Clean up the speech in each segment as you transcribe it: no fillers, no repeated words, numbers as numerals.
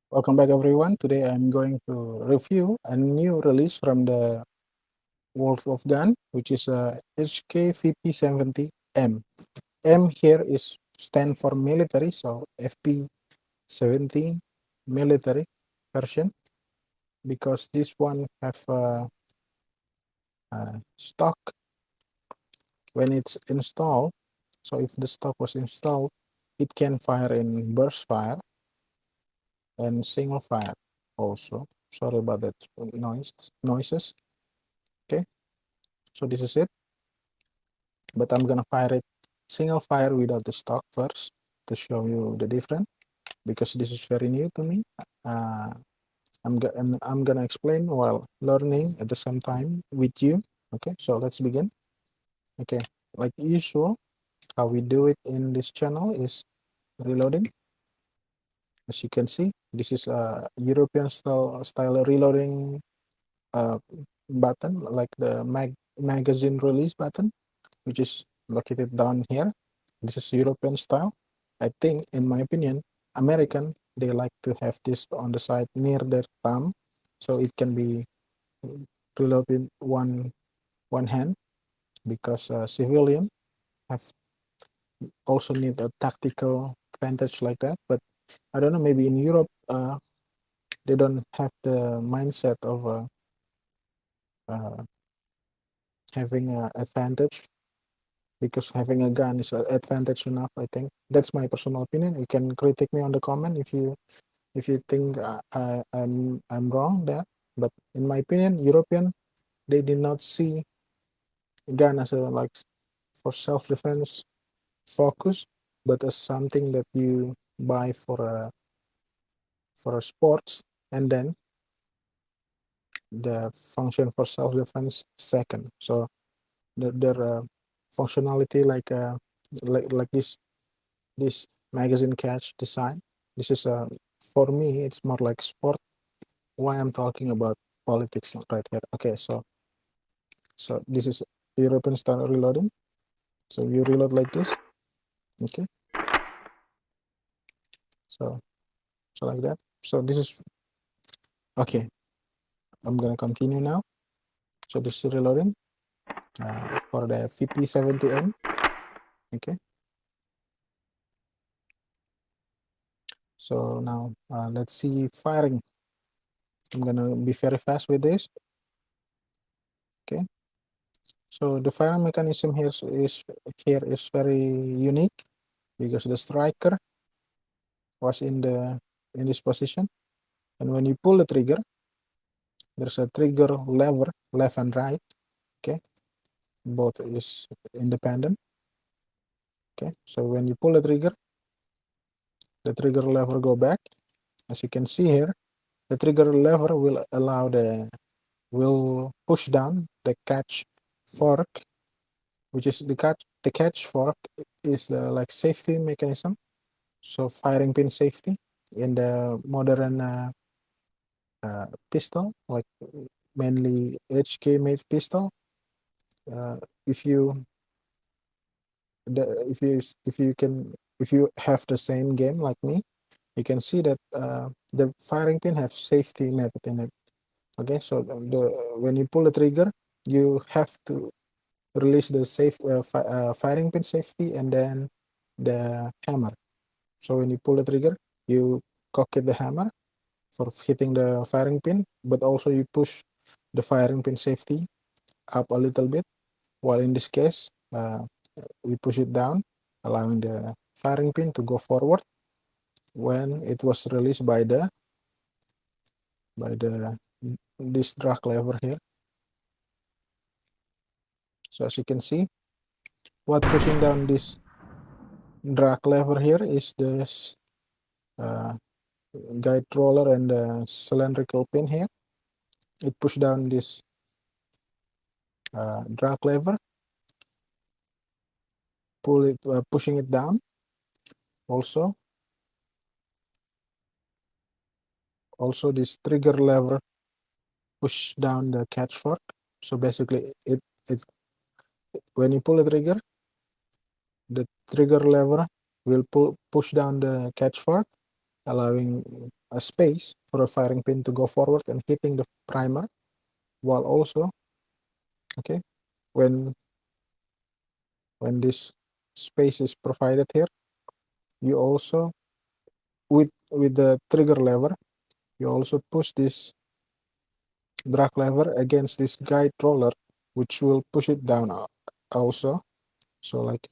Welcome back, everyone. Today I'm going to review a new release from the world of gun, which is a HK VP70M. M here is stand for military, so FP70 military version, because this one have stock when it's installed. So if the stock was installed, it can fire in burst fire and single fire also. Sorry about that noises. Okay, so this is it, but I'm gonna fire it single fire without the stock first to show you the difference, because this is very new to me. uh, I'm gonna explain while learning at the same time with you. Okay, so let's begin. Okay, like usual, how we do it in this channel is reloading. As you can see, this is a European style reloading uh, button, like the magazine release button, which is located down here. This is European style. I think, in my opinion, American, they like to have this on the side near their thumb, so it can be reloaded one hand, because civilian have also need a tactical advantage like that. But I don't know, maybe in Europe they don't have the mindset of uh, having an advantage, because having a gun is an advantage enough. I think that's my personal opinion. You can critique me on the comment if you think I'm wrong there. But in my opinion, European, they did not see gun as a like for self-defense focus, but as something that you buy for a sports, and then the function for self-defense second. So their functionality like this magazine catch design. This is for me, it's more like sport. Why I'm talking about politics right here. Okay, so this is European style reloading. So you reload like this. Okay, so like that. So this is okay. I'm gonna continue now. So this is reloading for the VP70M. Okay, so now let's see firing. I'm gonna be very fast with this. Okay, so the firing mechanism is very unique, because the striker was in this position, and when you pull the trigger, there's a trigger lever left and right. Okay, both is independent. Okay, so when you pull the trigger lever go back. As you can see here, the trigger lever will push down the catch fork, which is the catch fork is like safety mechanism. So firing pin safety in the modern pistol, like mainly HK made pistol. Uh, if you if you have the same game like me, you can see that the firing pin have safety method in it. Okay, so when you pull the trigger, you have to release the firing pin safety and then the hammer. So when you pull the trigger, you cock it the hammer for hitting the firing pin, but also you push the firing pin safety up a little bit, while in this case we push it down, allowing the firing pin to go forward when it was released by this drag lever here. So as you can see, what pushing down this drag lever here is this uh, guide roller and the cylindrical pin here. It push down this drag lever, pushing it down. Also this trigger lever push down the catch fork. So basically, it when you pull the trigger lever will push down the catch fork, allowing a space for a firing pin to go forward and hitting the primer, while also, okay, when this space is provided here, you also with the trigger lever, you also push this drag lever against this guide roller, which will push it down also. So like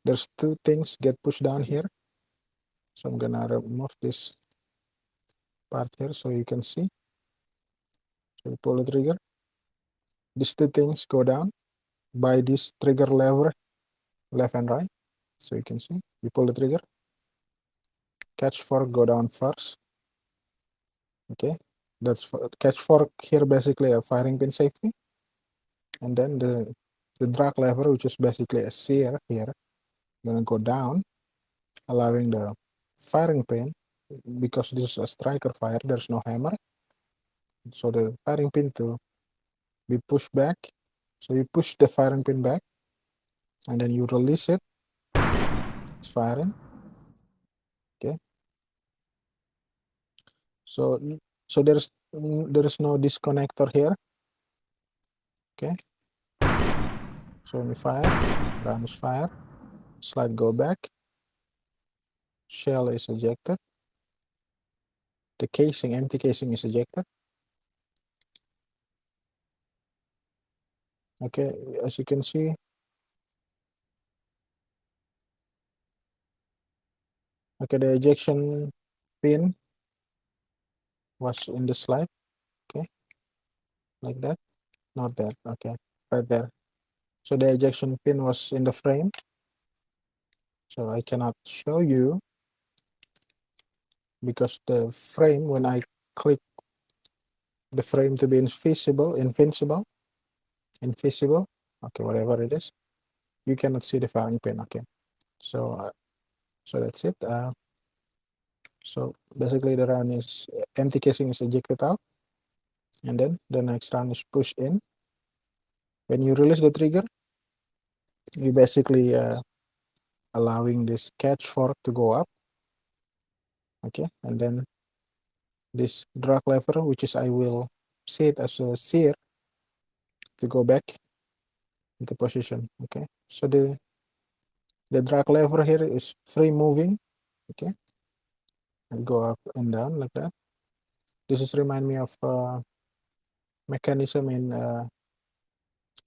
there's two things get pushed down here. So I'm gonna remove this part here so you can see. So you pull the trigger. These two things go down by this trigger lever, left and right. So you can see, you pull the trigger, catch fork go down first. Okay, that's for catch fork here, basically a firing pin safety, and then the drag lever, which is basically a sear here, gonna go down, allowing the firing pin, because this is a striker fire, there's no hammer, so the firing pin to be pushed back. So you push the firing pin back, and then you release it. It's firing. Okay. So there is no disconnector here. Okay. So when you fire, round is fire, slide go back, shell is ejected, the casing, empty casing is ejected. Okay, as you can see, okay, the ejection pin was in the slide. Okay, like that, not there. Okay, right there. So the ejection pin was in the frame. So I cannot show you because the frame, when I click the frame to be invisible, okay, whatever it is, you cannot see the firing pin. Okay, so so that's it. So basically the round is empty casing is ejected out, and then the next round is pushed in. When you release the trigger, you basically allowing this catch fork to go up. Okay, and then this drag lever, which is I will see it as a sear, to go back into position. Okay, so the drag lever here is free moving. Okay, and go up and down like that. This is remind me of mechanism in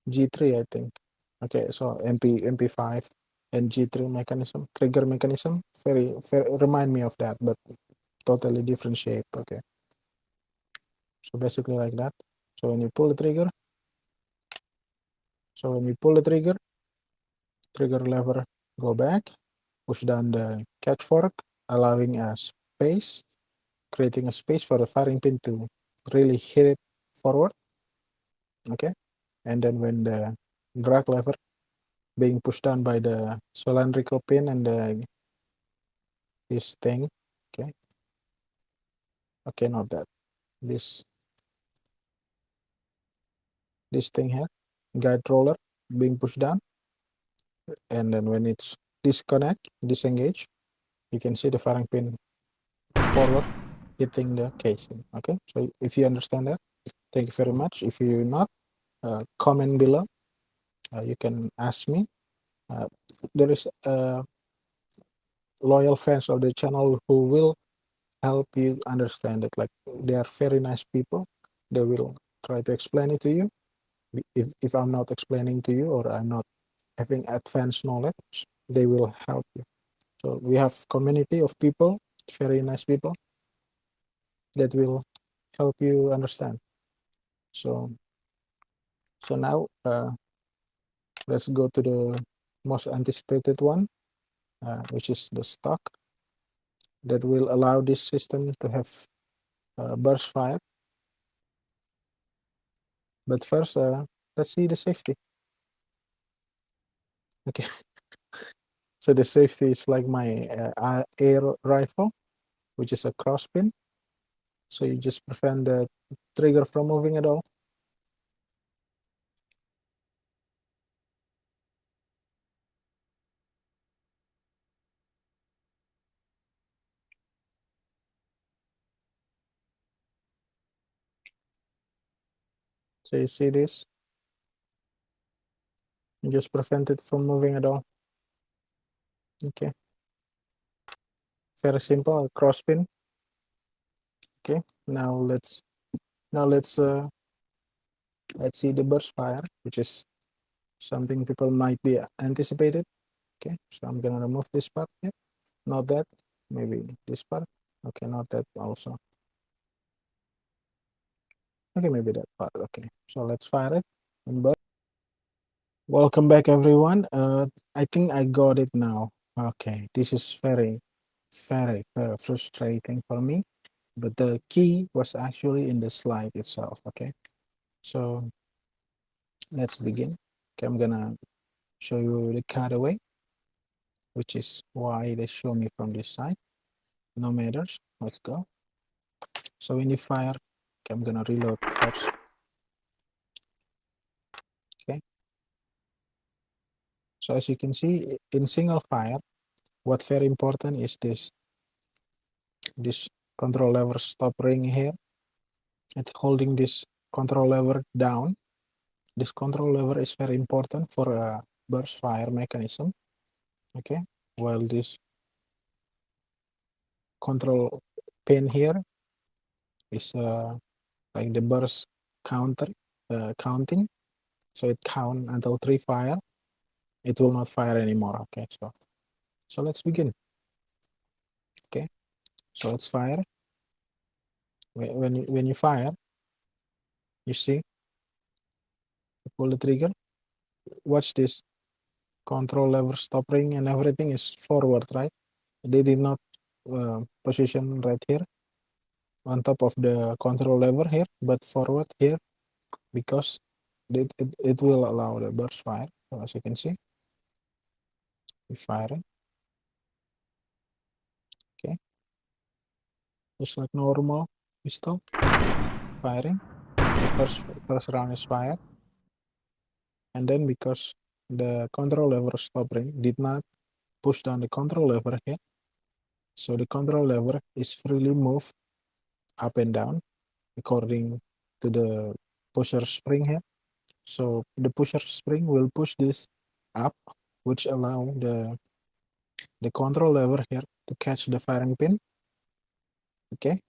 G3, I think. Okay, so MP5 and G3 mechanism, trigger mechanism, very remind me of that, but totally different shape. Okay, so basically like that. So when you pull the trigger, trigger lever go back, push down the catch fork, allowing a space, creating a space for the firing pin to really hit it forward. Okay, and then when the drag lever being pushed down by the cylindrical pin and this thing. Okay, okay, not that, this thing here, guide roller being pushed down, and then when it's disengage, you can see the firing pin forward hitting the casing. Okay, so if you understand that, thank you very much. If you not, comment below. You can ask me. There is loyal fans of the channel who will help you understand it. Like, they are very nice people. They will try to explain it to you. If I'm not explaining to you, or I'm not having advanced knowledge, they will help you. So we have community of people, very nice people, that will help you understand. So now let's go to the most anticipated one, which is the stock, that will allow this system to have burst fire. But first, let's see the safety. Okay, so the safety is like my air rifle, which is a crosspin. So you just prevent the trigger from moving at all. So you see this, you just prevent it from moving at all. Okay, very simple, a cross pin. Okay, let's see the burst fire, which is something people might be anticipated. Okay, so I'm gonna remove this part here, not that, maybe this part. Okay, not that also. Okay, maybe that part. Okay, so let's fire it and burst. Welcome back, everyone. I think I got it now. Okay, this is very, very, very frustrating for me, but the key was actually in the slide itself. Okay, so let's begin. Okay, I'm gonna show you the cutaway, which is why they show me from this side. No matters. Let's go. So when you fire, okay, I'm gonna reload first. Okay. So as you can see in single fire, what's very important is this control lever stop ring here. It's holding this control lever down. This control lever is very important for a burst fire mechanism. Okay. While this control pin here is like the burst counting. So it count until 3 fire. It will not fire anymore. Okay. So let's begin. Okay. So it's fire. When you fire, you see, pull the trigger. Watch this control lever stop ring and everything is forward, right? They did not position right here on top of the control lever here, but forward here because it will allow the burst fire. So as you can see, we fire it. Okay, just like normal pistol firing. The first round is fire, and then because the control lever stop ring did not push down the control lever here, so the control lever is freely moved up and down according to the pusher spring here. So the pusher spring will push this up, which allow the control lever here to catch the firing pin. Okay,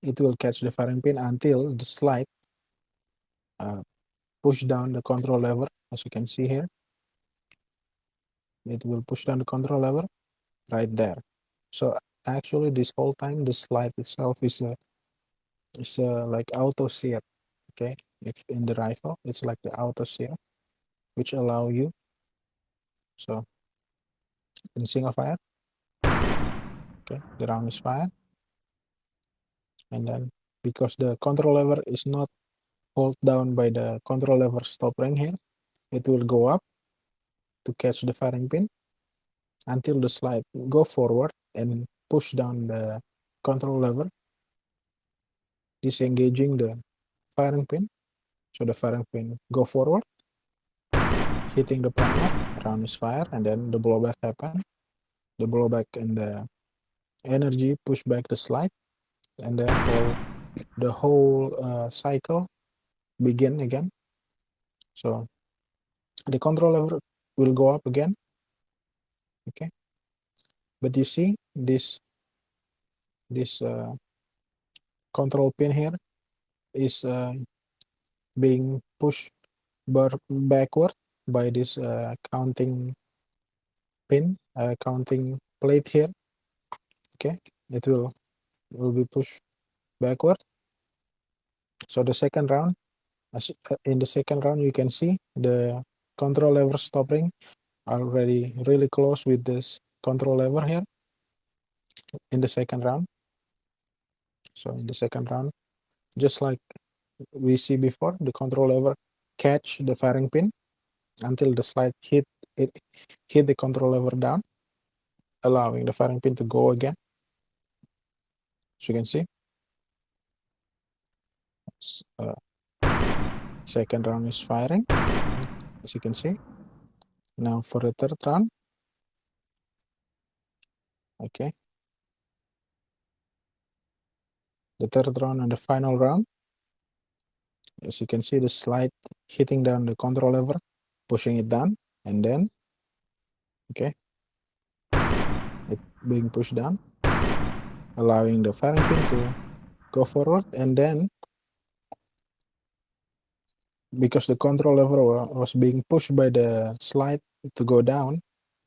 it will catch the firing pin until the slide push down the control lever. As you can see here, it will push down the control lever right there. So actually, this whole time the slide itself is like auto sear. Okay, if in the rifle, it's like the auto sear, which allow you. So in single fire, okay, the round is fired, and then because the control lever is not hold down by the control lever stop ring here, it will go up to catch the firing pin until the slide go forward and push down the control lever, disengaging the firing pin. So the firing pin go forward, hitting the primer, round is fired, and then the blowback happen. The blowback and the energy push back the slide, and the whole cycle begin again. So the control lever will go up again. Okay, but you see this control pin here is being pushed backward by this counting pin, counting plate here. Okay, it will be pushed backward. So the second round, in the second round, you can see the control lever stop ring already really close with this control lever here in the second round. So in the second round, just like we see before, the control lever catch the firing pin until the slide hit the control lever down, allowing the firing pin to go again. As you can see, uh, second round is firing, as you can see. Now for the third round, okay, the third round and the final round, As you can see, the slide hitting down the control lever, pushing it down, and then okay, it being pushed down, allowing the firing pin to go forward, and then because the control lever was being pushed by the slide to go down,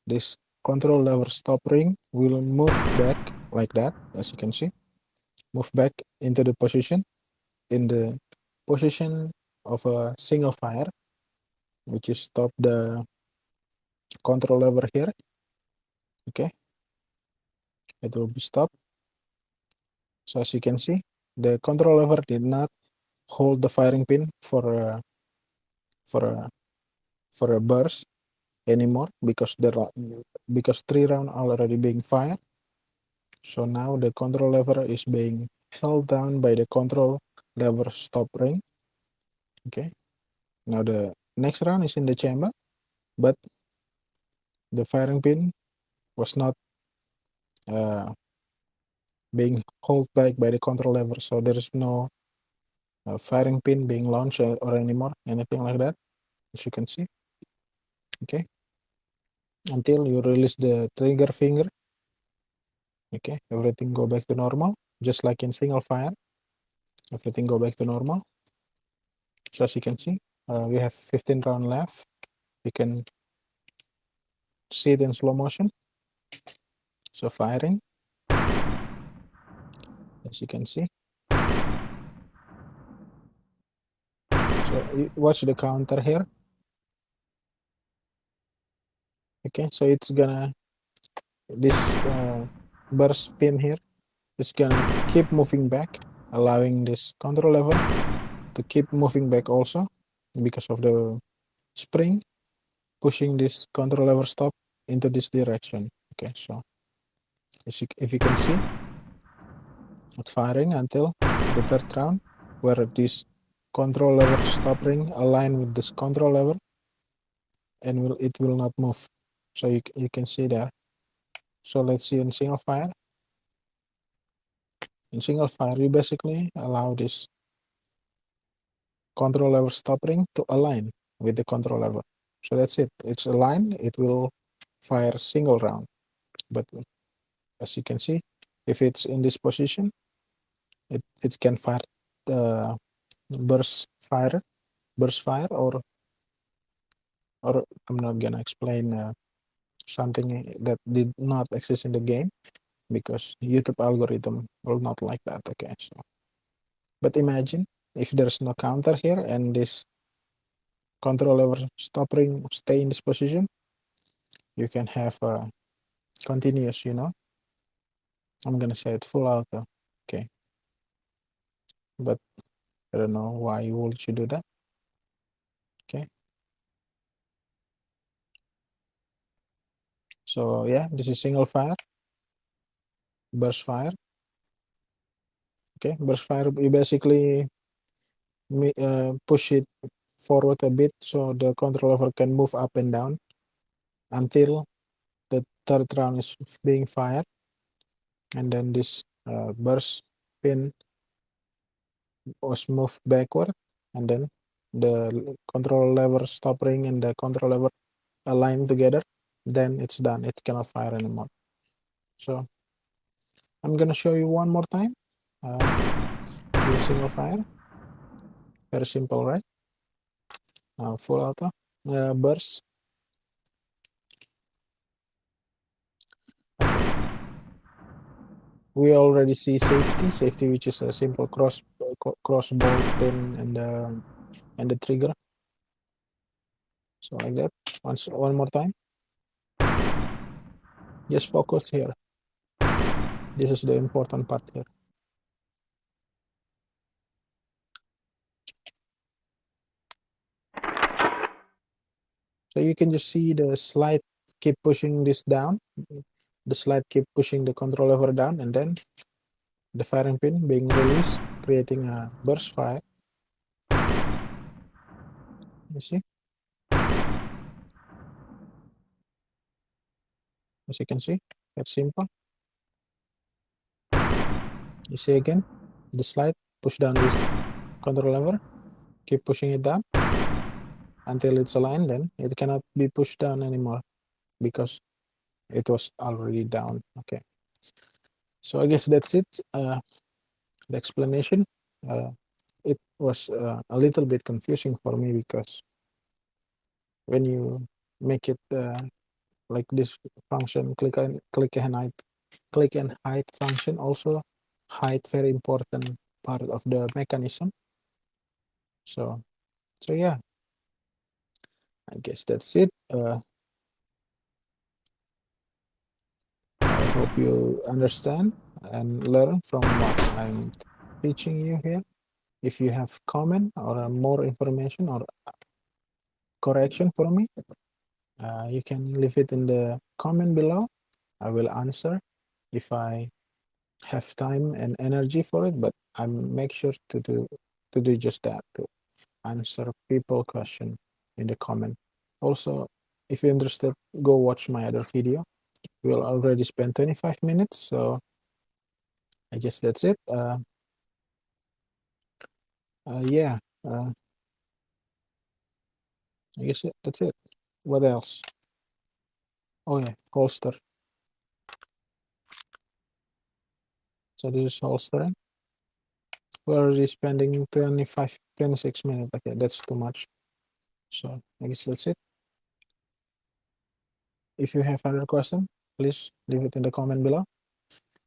this control lever stop ring will move back like that, as you can see, move back into the position, in the position of a single fire, which is stop the control lever here. Okay, it will be stopped. So as you can see, the control lever did not hold the firing pin for a burst anymore, because because 3 rounds already being fired. So now the control lever is being held down by the control lever stop ring. Okay, now the next round is in the chamber, but the firing pin was not being held back by the control lever, so there is no firing pin being launched or anymore, anything like that, as you can see. Okay, until you release the trigger finger. Okay, everything go back to normal, just like in single fire. Everything go back to normal. So as you can see, we have 15 rounds left. You can see it in slow motion. So firing, as you can see. So watch the counter here. Okay, so it's gonna, this burst pin here is gonna keep moving back, allowing this control lever to keep moving back also, because of the spring pushing this control lever stop into this direction. Okay, so if you can see, it's firing until the third round, where this control lever stop ring align with this control lever, and it will not move. So you can see there. So let's see in single fire. In single fire, you basically allow this control lever stop ring to align with the control lever. So that's it. It's aligned. It will fire single round. But as you can see, if it's in this position, it can fire the burst fire, or I'm not gonna explain something that did not exist in the game, because YouTube algorithm will not like that. Okay, so but imagine if there's no counter here and this control lever stop ring stay in this position, you can have a continuous, I'm gonna say it full auto. Okay, but I don't know why would you do that. Okay, so yeah, this is single fire, burst fire. Okay, burst fire, you basically push it forward a bit so the control lever can move up and down until the third round is being fired, and then this burst pin was moved backward, and then the control lever stop ring and the control lever align together, then it's done. It cannot fire anymore. So I'm gonna show you one more time. This is single fire. Very simple, right? Now full auto burst. Okay. We already see safety, which is a simple cross bolt pin and the trigger. So like that. One more time. Just focus here. This is the important part here. So you can just see the slide keep pushing this down. The slide keep pushing the control lever down, and then the firing pin being released, creating a burst fire. You see? As you can see, that's simple. You see again, the slide push down this control lever, keep pushing it down until it's aligned, then it cannot be pushed down anymore because it was already down. Okay, so I guess that's it. The explanation. It was a little bit confusing for me because when you make it like this function, click and hide function also hide very important part of the mechanism. So yeah, I guess that's it. I hope you understand and learn from what I'm teaching you here. If you have comment or more information or correction for me, you can leave it in the comment below. I will answer if I have time and energy for it, but I make sure to do just that, to answer people question in the comment. Also, if you're interested, go watch my other video. We'll already spend 25 minutes, so I guess that's it. Yeah, I guess that's it. What else? Oh yeah, holster. So this is holstering. We're already spending 26 minutes. Okay, that's too much. So I guess that's it. If you have other question, please leave it in the comment below.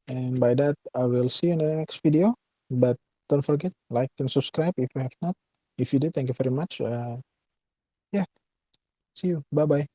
And by that, I will see you in the next video. But don't forget, like and subscribe if you have not. If you did, thank you very much. Yeah, see you. Bye bye.